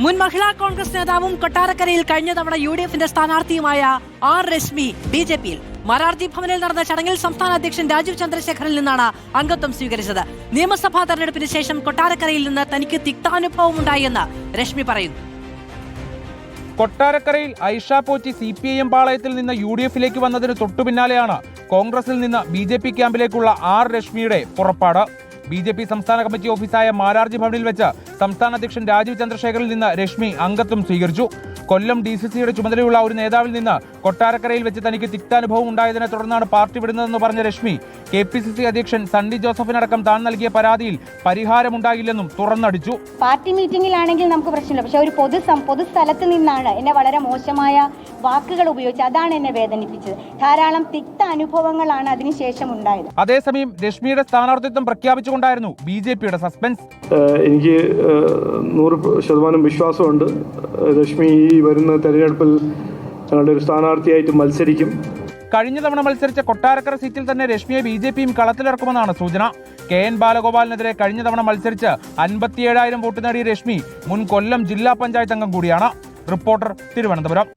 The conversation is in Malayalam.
മുൻ മഹിളാ കോൺഗ്രസ് നേതാവും കൊട്ടാരക്കരയിൽ കഴിഞ്ഞ തവണ UDF-ന്റെ സ്ഥാനാർത്ഥിയുമായ ആർ രശ്മി BJP-യിൽ മറാർജി ഭവനിൽ നടന്ന ചടങ്ങിൽ സംസ്ഥാന അധ്യക്ഷൻ രാജീവ് ചന്ദ്രശേഖറിൽ നിന്നാണ് അംഗത്വം സ്വീകരിച്ചത്. നിയമസഭാ തെരഞ്ഞെടുപ്പിന് ശേഷം കൊട്ടാരക്കരയിൽ നിന്ന് തനിക്ക് തിക്താനുഭവം ഉണ്ടായെന്ന് രശ്മി പറയുന്നു. കൊട്ടാരക്കരയിൽ ഐഷ പോറ്റി CPIM പാളയത്തിൽ നിന്ന് UDF-ലേക്ക് വന്നതിന് തൊട്ടുപിന്നാലെയാണ് കോൺഗ്രസിൽ നിന്ന് BJP ക്യാമ്പിലേക്കുള്ള ആർ രശ്മിയുടെ പുറപ്പാട്. BJP സംസ്ഥാന കമ്മിറ്റി ഓഫീസായ മാരാർജി ഭവനിൽ വെച്ച് സംസ്ഥാന അധ്യക്ഷൻ രാജീവ് ചന്ദ്രശേഖറിൽ നിന്ന് രശ്മി അംഗത്വം സ്വീകരിച്ചു. കൊല്ലം DCCയുടെ ചുമതലയുള്ള ഒരു നേതാവിൽ നിന്ന് കൊട്ടാരക്കരയിൽ വെച്ച് തനിക്ക് തിക്താനുഭവം ഉണ്ടായതിനെ തുടർന്നാണ് പാർട്ടി വിടുന്നതെന്ന് പറഞ്ഞ രശ്മി KPCC അധ്യക്ഷൻ സണ്ണി ജോസഫിനടക്കം താൻ നൽകിയ പരാതിയിൽ പരിഹാരമുണ്ടായില്ലെന്നും തുറന്നടിച്ചു. പാർട്ടി മീറ്റിംഗിലാണെങ്കിൽ നമുക്ക് പ്രശ്നമില്ല, പക്ഷെ ഒരു പൊതുസ്ഥലത്ത് നിന്നാണ് എന്നെ വളരെ മോശമായ വാക്കുകൾ ഉപയോഗിച്ച് അതാണ് എന്നെ വേദനിപ്പിച്ചത്. ധാരാളം തിക്ത അനുഭവങ്ങളാണ് അതിനുശേഷം ഉണ്ടായത്. അതേസമയം രശ്മിയുടെ സ്ഥാനാർത്ഥിത്വം പ്രഖ്യാപിച്ചുകൊണ്ടായിരുന്നു BJPയുടെ സസ്പെൻസ്. എനിക്ക് 100% വിശ്വാസമുണ്ട്. രശ്മി ഈ വരുന്ന തെരഞ്ഞെടുപ്പിൽ ഞങ്ങളുടെ ഒരു സ്ഥാനാർത്ഥിയായിട്ട് മത്സരിക്കും. കഴിഞ്ഞ തവണ മത്സരിച്ച കൊട്ടാരക്കര സീറ്റിൽ തന്നെ രശ്മിയെ BJPയും കളത്തിലിറക്കുമെന്നാണ് സൂചന. KN ബാലഗോപാലിനെതിരെ കഴിഞ്ഞ തവണ മത്സരിച്ച് 57,000 വോട്ട് നേടിയ രശ്മി മുൻ കൊല്ലം ജില്ലാ പഞ്ചായത്ത് അംഗം കൂടിയാണ്. റിപ്പോർട്ടർ, തിരുവനന്തപുരം.